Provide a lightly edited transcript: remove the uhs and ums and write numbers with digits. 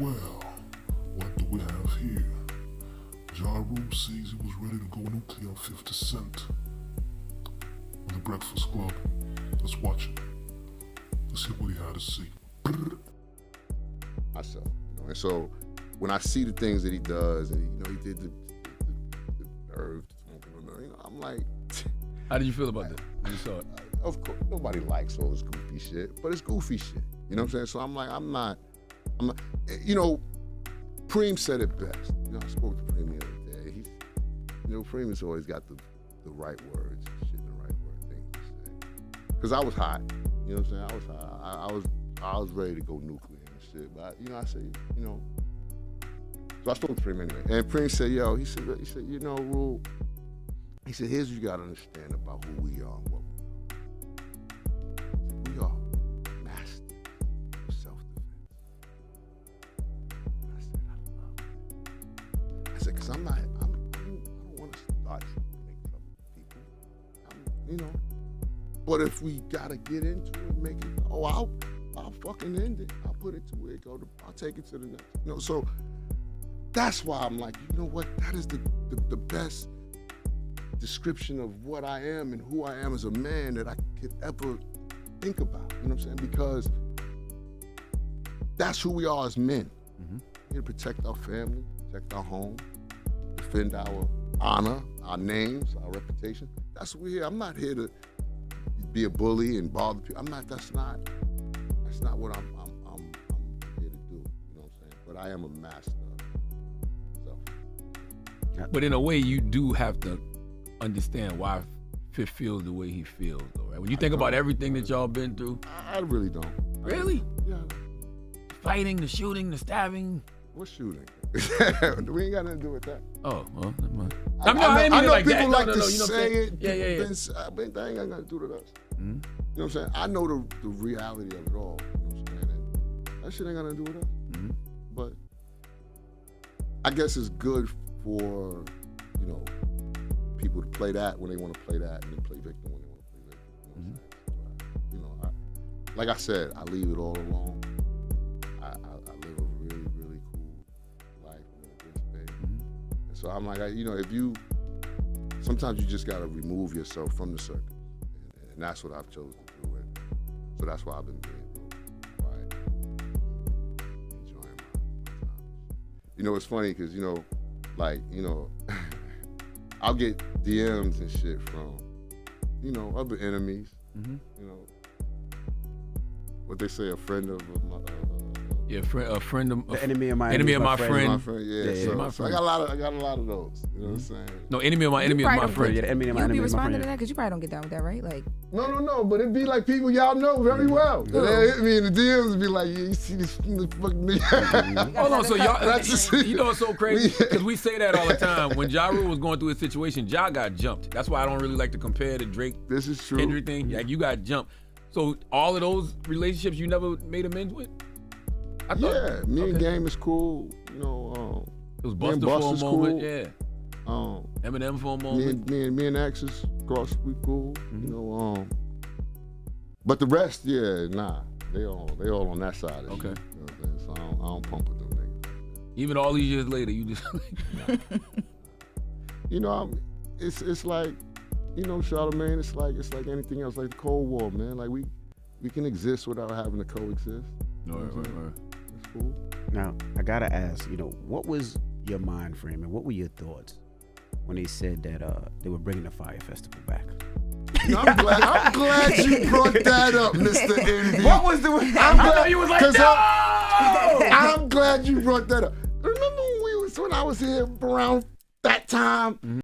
Well, what do we have here? Ja Rule says he was ready to go nuclear on 50 Cent. On the Breakfast Club. Let's watch it. Let's hear what he had to say. Myself, and so when I see the things that he does, and he did the nerve, I'm like, how did you feel about that when you saw it? Of course, nobody likes all this goofy shit, but it's goofy shit. You know what I'm saying? So I'm like, I'm not. Preem said it best. I spoke to Preem the other day. Preem has always got the right words, shit, and the right things to say. Because I was hot. You know what I'm saying? I was hot. I was ready to go nuclear and shit. But I said, So I spoke to Preem anyway. And Preem said, he said, Rule. He said, here's what you gotta understand about who we are and what we are. We are masters of self-defense. And I said, I love it. I said, because I don't want to start making trouble with people. But if we gotta get into it, make it, I'll fucking end it. I'll put it to where it go. I'll take it to the next. So that's why I'm like, you know what? That is the best description of what I am and who I am as a man that I could ever think about. You know what I'm saying? Because that's who we are as men. Mm-hmm. Here to protect our family, protect our home, defend our honor, our names, our reputation. That's what we're here. I'm not here to be a bully and bother people. That's not what I'm here to do. You know what I'm saying? But I am a master. But in a way, you do have to understand why Fifth feels the way he feels, though, right? When you think about everything that y'all been through. I really don't. Really? Yeah. Fighting, the shooting, the stabbing. What shooting? We ain't got nothing to do with that. Oh, well, never mind. I know like people that. like No, to you know say it. Yeah. But that ain't got nothing to do with us. Mm-hmm. You know what I'm saying? I know the reality of it all. You know what I'm saying? And that shit ain't got nothing to do with us. Mm-hmm. But I guess it's good for, people to play that when they want to play that and then play victim when they want to play victim. You know what I'm saying? Like I said, I leave it all alone. I live a really, really cool life. I'm in a good space. Mm-hmm. And so I'm like, sometimes you just got to remove yourself from the circus. And that's what I've chosen to do. So that's why I've been being quiet, enjoying my time. It's funny because, I'll get DMs and shit from, other enemies. Mm-hmm. What they say, a friend of my. A friend of the enemy of my friend. My friend. Yeah, my so friend. I got a lot of those. You know what I'm saying? No, enemy of my friend. Yeah, the enemy of my You'll enemy be is my responding friend. to that because you probably don't get down with that, right? Like. No, but it'd be like people y'all know very well. They hit me in the DMs and be like, yeah, you see this fucking nigga. Hold on, so y'all, you know it's so crazy? Because we say that all the time. When Ja Rule was going through his situation, Ja got jumped. That's why I don't really like to compare the Drake This is true. Kendrick thing. Like, you got jumped. So all of those relationships you never made amends with? Me and Game is cool. It was Buster for a moment, cool. yeah. Eminem for a moment. Me and Axis cross, we cool. Mm-hmm. But the rest, nah, they all on that side. Okay. You know what I'm saying? So I don't pump with them niggas. Even all these years later, you just. It's like, Charlamagne. It's like anything else, like the Cold War, man. Like we can exist without having to coexist. Right. It's cool. Now, I gotta ask, what was your mind frame and what were your thoughts when they said that they were bringing the Fire Festival back? I'm glad you brought that up, Mr. Envy. What was the? I know you was like, no! I'm glad you brought that up. Remember when I was here around that time? Mm-hmm.